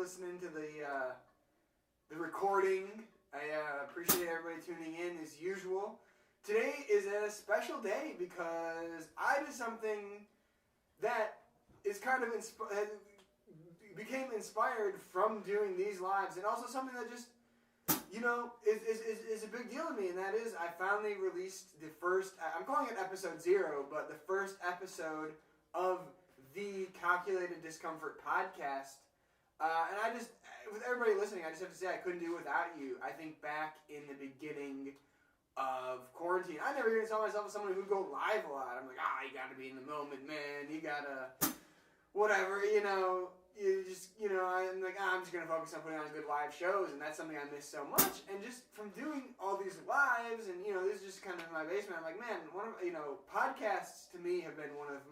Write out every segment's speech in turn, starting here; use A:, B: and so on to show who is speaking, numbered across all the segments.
A: listening to the recording. I appreciate everybody tuning in as usual. Today is a special day because I did something that is kind of became inspired from doing these lives, and also something that just, is a big deal to me, and that is I finally released the first, I'm calling it episode 0, but the first episode of the Calculated Discomfort podcast. And I just, with everybody listening, I just have to say I couldn't do it without you. I think back in the beginning of quarantine, I never even saw myself as someone who'd go live a lot. I'm like, you gotta be in the moment, man. You gotta, whatever, I'm like, I'm just gonna focus on putting on good live shows, and that's something I miss so much. And just from doing all these lives, and this is just kind of in my basement, I'm like, man, podcasts to me have been one of the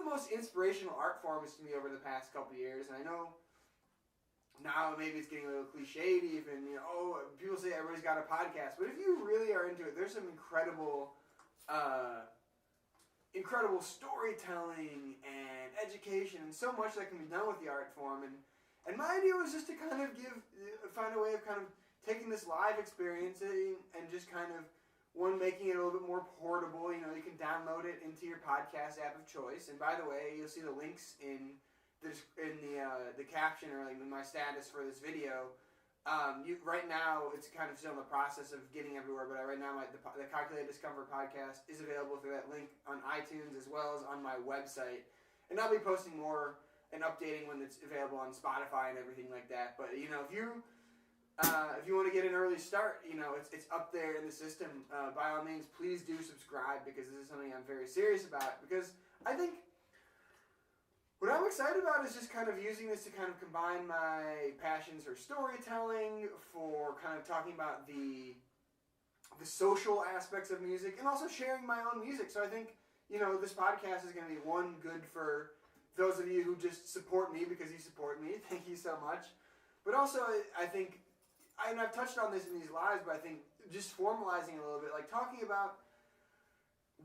A: most inspirational art forms to me over the past couple of years. And I know now maybe it's getting a little cliched even, people say everybody's got a podcast, but if you really are into it, there's some incredible storytelling and education and so much that can be done with the art form. And my idea was just to kind of find a way of kind of taking this live experience and just kind of, making it a little bit more portable. You can download it into your podcast app of choice. And by the way, you'll see the links in the caption or in my status for this video. Right now, it's kind of still in the process of getting everywhere, but right now the Calculated Discomfort podcast is available through that link on iTunes as well as on my website. And I'll be posting more and updating when it's available on Spotify and everything like that. But, if you want to get an early start, it's up there in the system. By all means, please do subscribe, because this is something I'm very serious about. Because I think what I'm excited about is just kind of using this to kind of combine my passions for storytelling, for kind of talking about the social aspects of music, and also sharing my own music. So I think, this podcast is going to be good for those of you who just support me because you support me. Thank you so much. But also, I think, and I've touched on this in these lives, but I think just formalizing a little bit, like talking about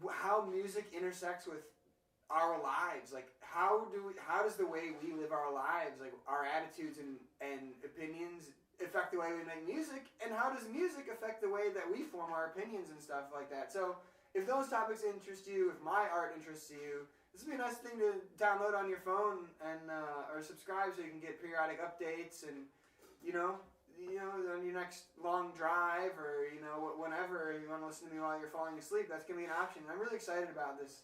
A: how music intersects with our lives. Like, how does the way we live our lives, like our attitudes and opinions, affect the way we make music, and how does music affect the way that we form our opinions and stuff like that. So if those topics interest you, if my art interests you, this would be a nice thing to download on your phone and or subscribe so you can get periodic updates and on your next long drive, or whenever you want to listen to me while you're falling asleep, that's gonna be an option. And I'm really excited about this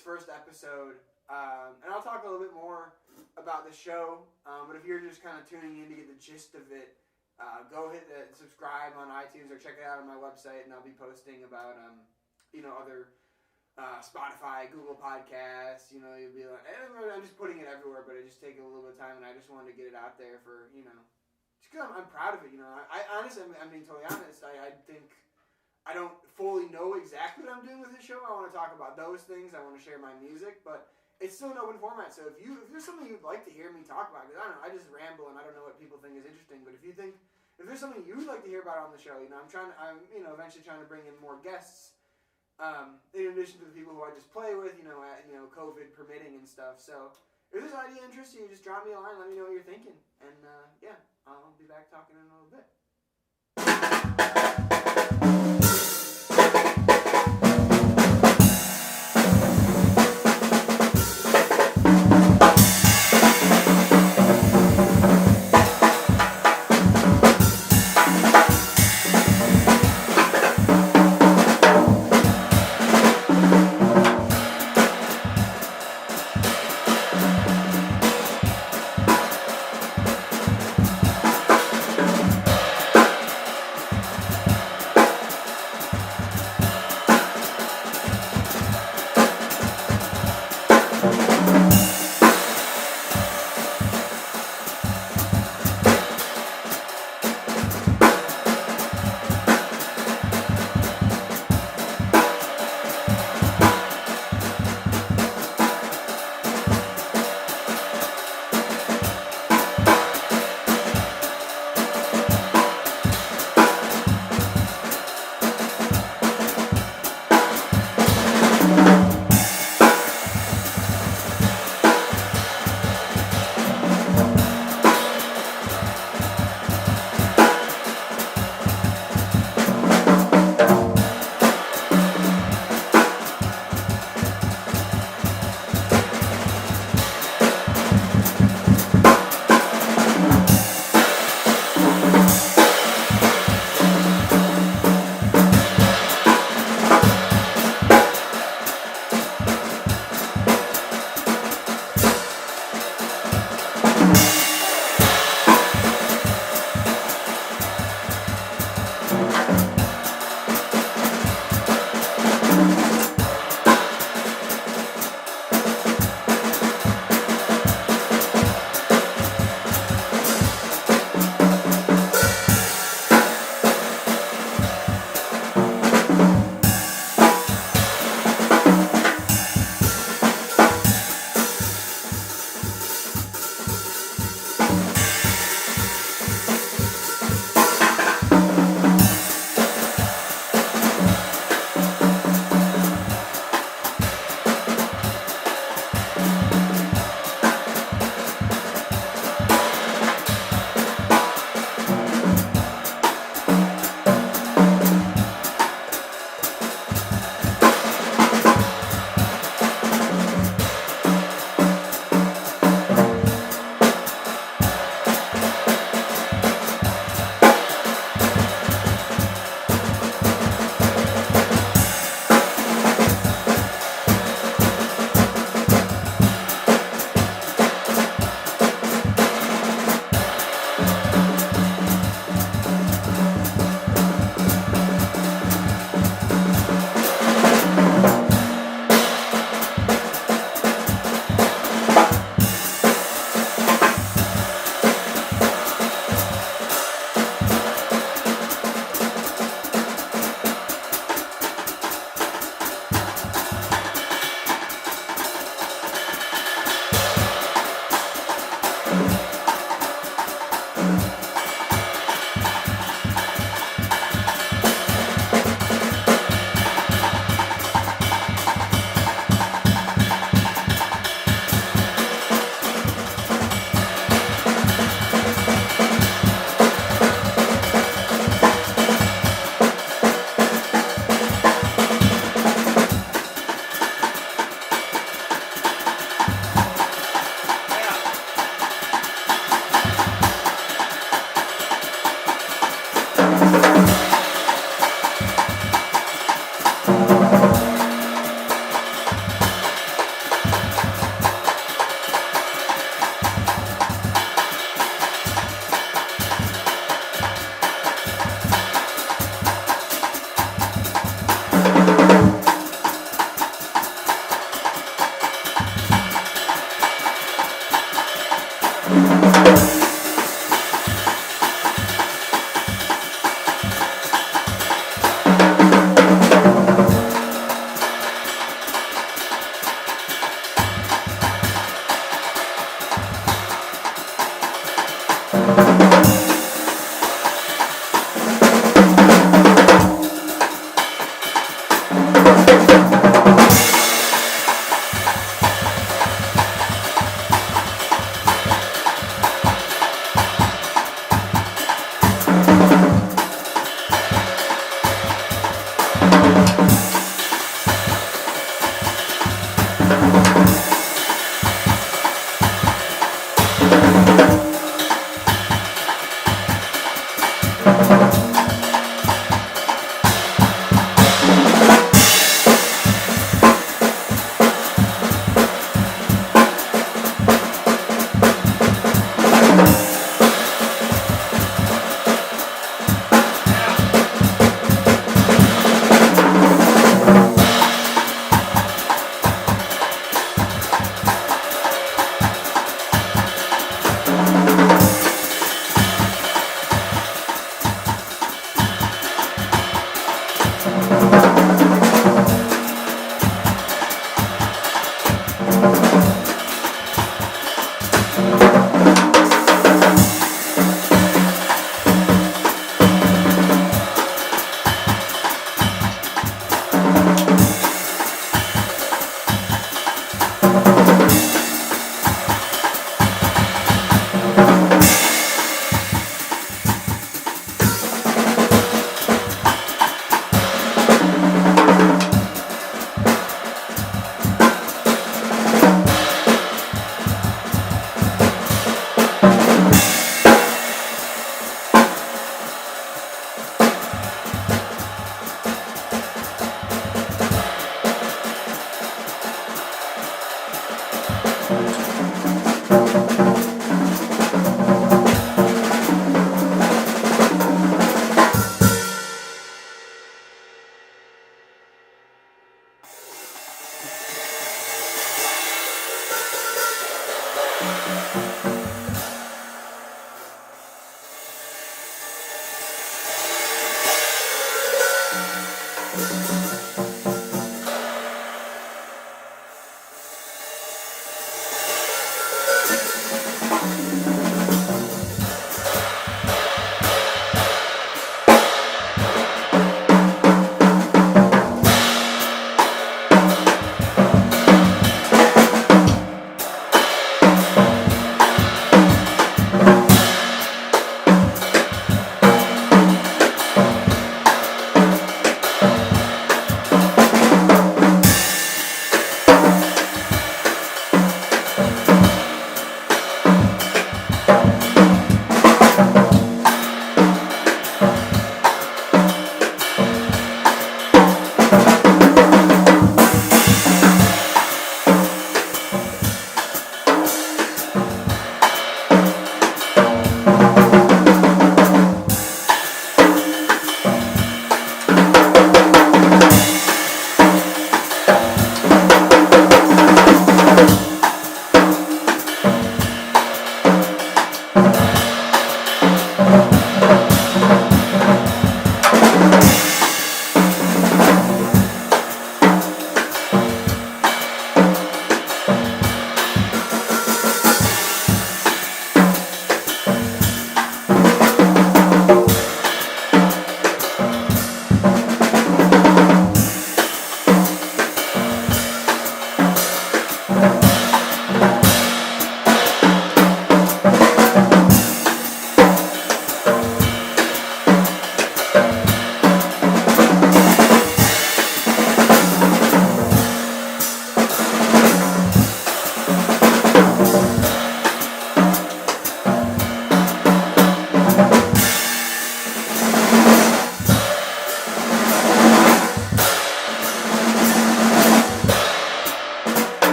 A: first episode, and I'll talk a little bit more about the show. But if you're just kind of tuning in to get the gist of it, go hit subscribe on iTunes or check it out on my website, and I'll be posting about other Spotify, Google Podcasts. You'll be like, I'm just putting it everywhere, but it just takes a little bit of time, and I just wanted to get it out there for just because I'm proud of it. I honestly, I'm being totally honest. I think I don't fully know exactly what I'm doing with this show. I want to talk about those things. I want to share my music, but it's still an open format. So if there's something you'd like to hear me talk about, because I don't know, I just ramble and I don't know what people think is interesting. But if there's something you'd like to hear about on the show, I'm eventually trying to bring in more guests. In addition to the people who I just play with, COVID permitting and stuff. So if this idea interests you, just drop me a line, let me know what you're thinking, and I'll be back talking in a little bit.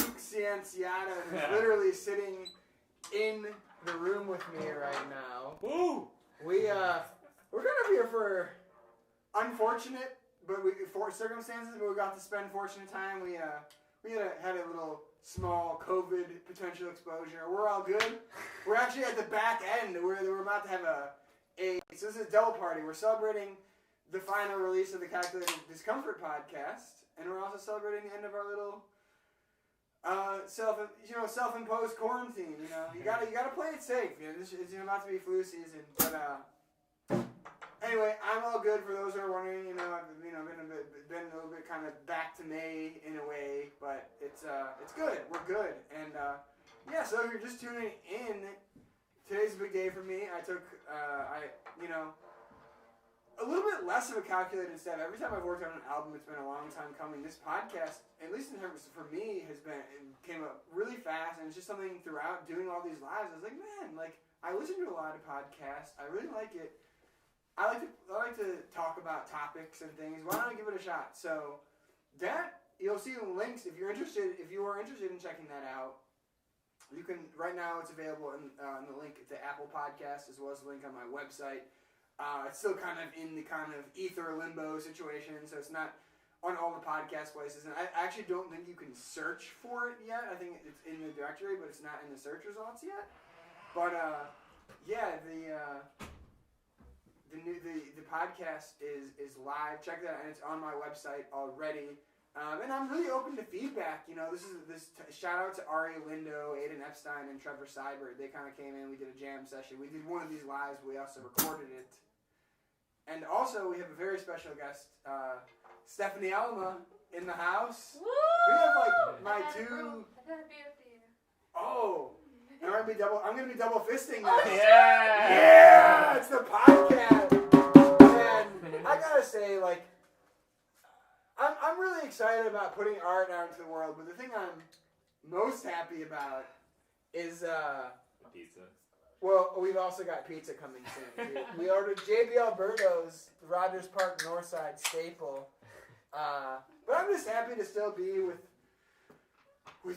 A: Luke Cianciata, who's literally sitting in the room with me right now.
B: Woo!
A: We're kind of here for unfortunate, for circumstances, but we got to spend fortunate time. We had a little small COVID potential exposure. We're all good. We're actually at the back end. We're about to have so this is a double party. We're celebrating the final release of the Calculated Discomfort podcast, and we're also celebrating the end of our little self-imposed quarantine. You gotta play it safe. It's about to be flu season, but anyway, I'm all good. For those who are wondering, I've been a little bit kind of back to May in a way, but it's good. We're good, and so if you're just tuning in, today's a big day for me. I took a little bit less of a calculated step. Every time I've worked on an album, it's been a long time coming. This podcast, at least in terms for me, came up really fast, and it's just something throughout doing all these lives. I was like, man, I listen to a lot of podcasts. I really like it. I like to talk about topics and things. Why don't I give it a shot? So that you'll see links if you are interested in checking that out. You can right now. It's available in the link to Apple Podcasts as well as the link on my website. It's still kind of in the kind of ether limbo situation, so it's not on all the podcast places. And I actually don't think you can search for it yet. I think it's in the directory, but it's not in the search results yet. But the podcast is live. Check that out, and it's on my website already. And I'm really open to feedback. Shout out to Ari Lindo, Aiden Epstein, and Trevor Seibert. They kind of came in. We did a jam session. We did one of these lives. We also recorded it. And also, we have a very special guest, Stephanie Alma, in the house.
C: Woo!
A: We have my two.
C: I gotta be at the.
A: Oh, I'm gonna be double fisting
C: Oh,
A: this.
B: Yeah!
A: Yeah, it's the podcast. And I gotta say, I'm really excited about putting art out into the world. But the thing I'm most happy about is
B: Pizza.
A: well, we've also got pizza coming soon, too. We ordered JB Alberto's Rogers Park Northside staple. But I'm just happy to still be with my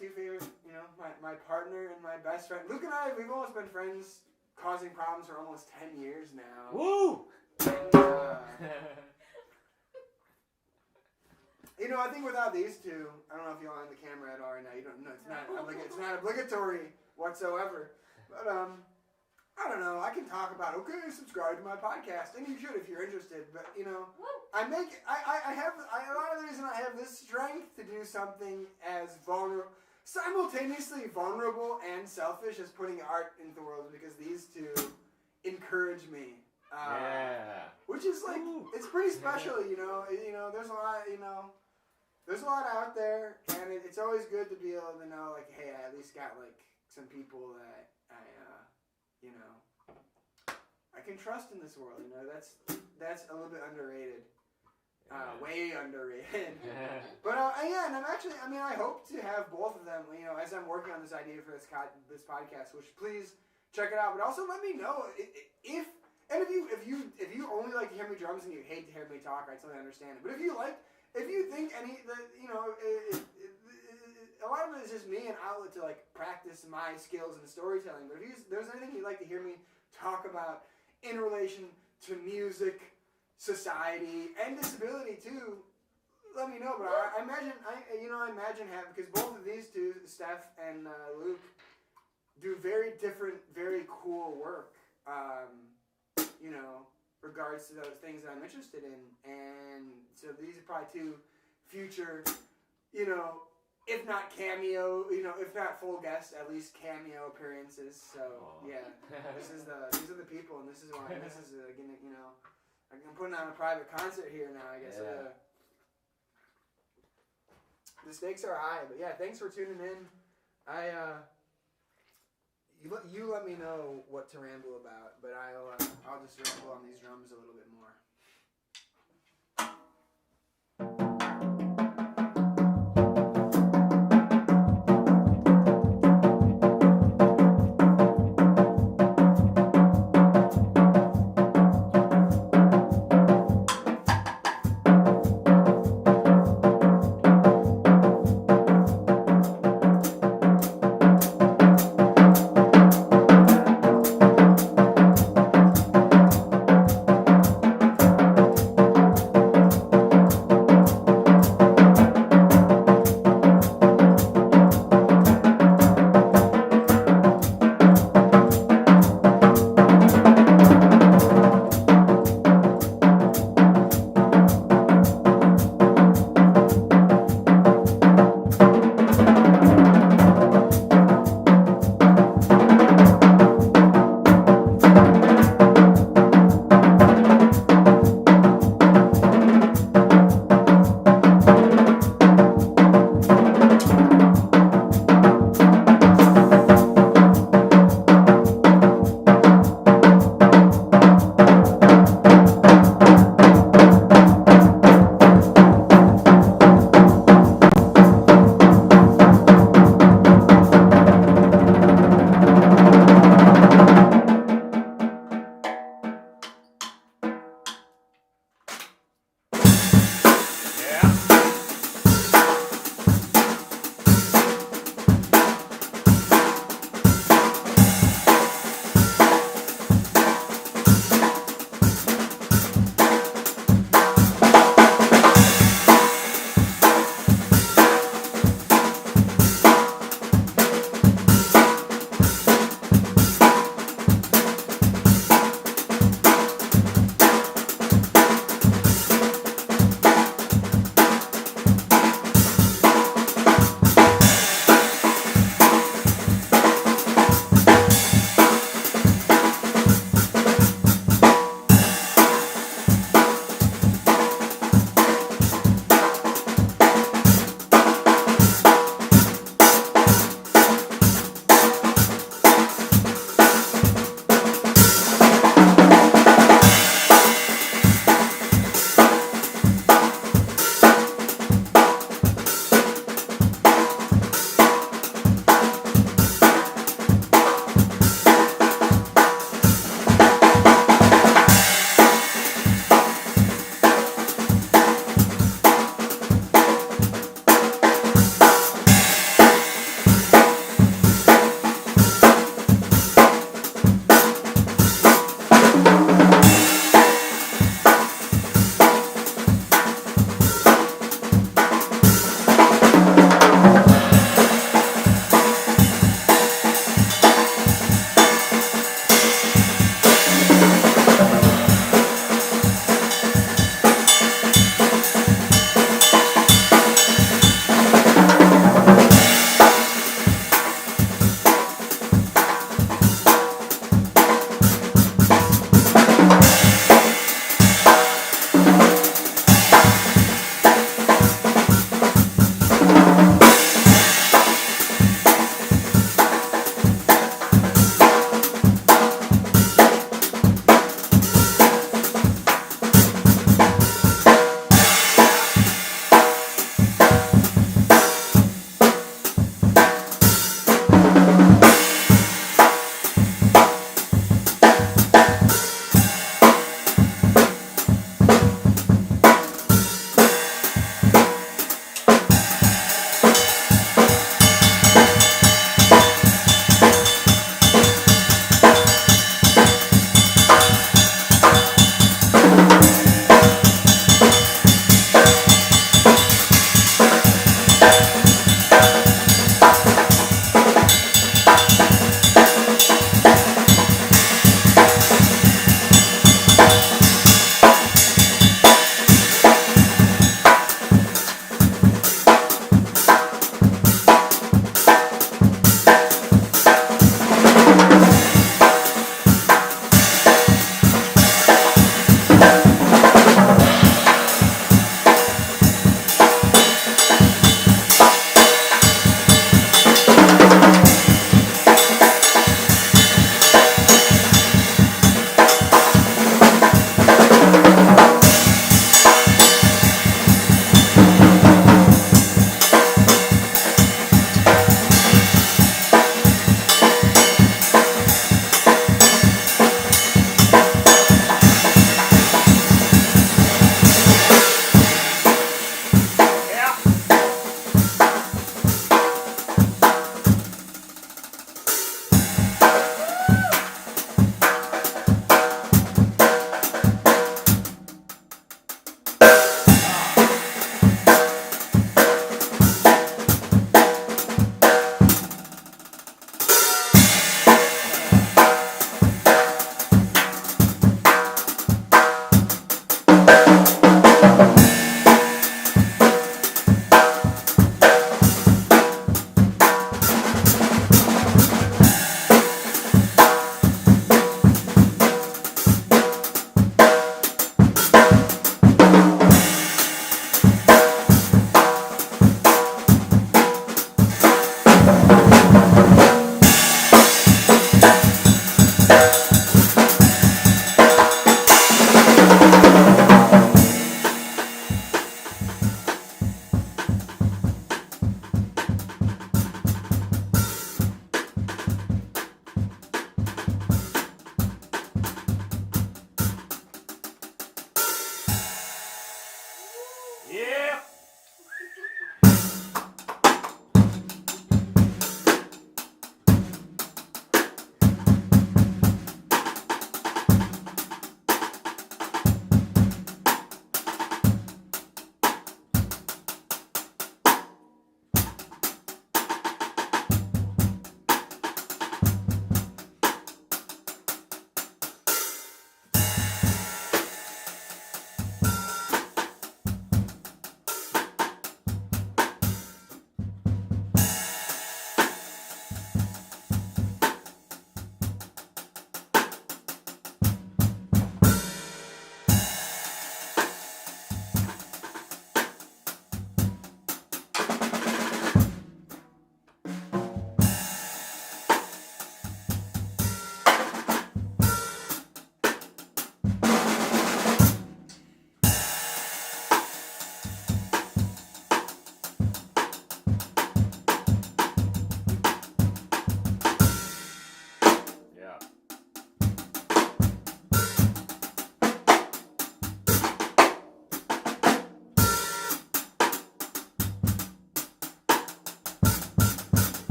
A: two favorite, my partner and my best friend. Luke and I, we've almost been friends causing problems for almost 10 years now.
B: Woo!
A: And, I think without these two, I don't know if you're on the camera at all right now. You don't know. It's not obligatory whatsoever. But I don't know. I can talk about subscribe to my podcast, and you should if you're interested. But a lot of the reason I have this strength to do something as simultaneously vulnerable and selfish as putting art into the world because these two encourage me. Which is it's pretty special. There's a lot. There's a lot out there, and it's always good to be able to know, hey, I at least got, some people that I can trust in this world, That's a little bit underrated. Way underrated. But, and I'm actually, I hope to have both of them, as I'm working on this idea for this podcast, which please check it out, but also let me know if you only like to hear me drums and you hate to hear me talk, I totally understand it. But if you think a lot of it is just me an outlet to practice my skills in storytelling. But if there's anything you'd like to hear me talk about in relation to music, society, and disability too, let me know. But I imagine because both of these two, Steph and Luke, do very different, very cool work. Regards to those things that I'm interested in. And so these are probably two future, if not cameo, if not full guest, at least cameo appearances. So, these are the people, and this is why, I'm putting on a private concert here now, I guess. The stakes are high, but thanks for tuning in. You let me know what to ramble about, but I'll just ramble on these drums a little bit more.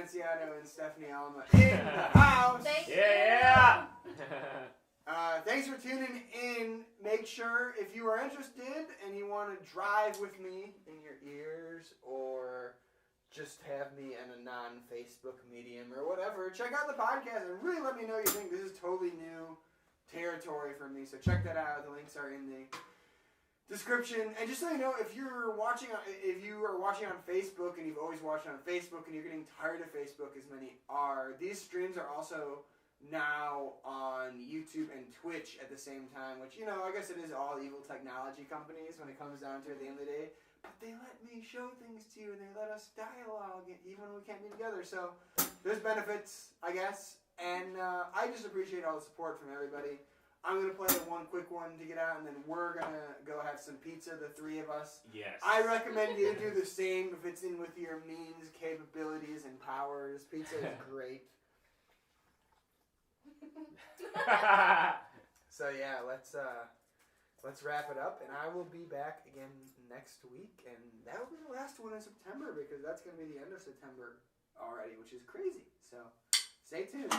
A: Lanciano and Stephanie Alma in the house.
B: Thank
C: Yeah!
A: Thanks for tuning in. Make sure if you are interested and you want to drive with me in your ears or just have me in a non-Facebook medium or whatever, check out the podcast and really let me know you think. This is totally new territory for me, so check that out. The links are in the description. And just so you know, if you are watching on Facebook and you've always watched on Facebook and you're getting tired of Facebook, as many are, these streams are also now on YouTube and Twitch at the same time, which, I guess it is all evil technology companies when it comes down to it at the end of the day. But they let me show things to you and they let us dialogue even when we can't be together. So there's benefits, I guess. And I just appreciate all the support from everybody. I'm going to play one quick one to get out, and then we're going to go have some pizza, the three of us.
C: Yes.
A: I recommend you do the same if it's in with your means, capabilities, and powers. Pizza is great. So yeah, let's wrap it up, and I will be back again next week, and that will be the last one in September because that's going to be the end of September already, which is crazy. So stay tuned.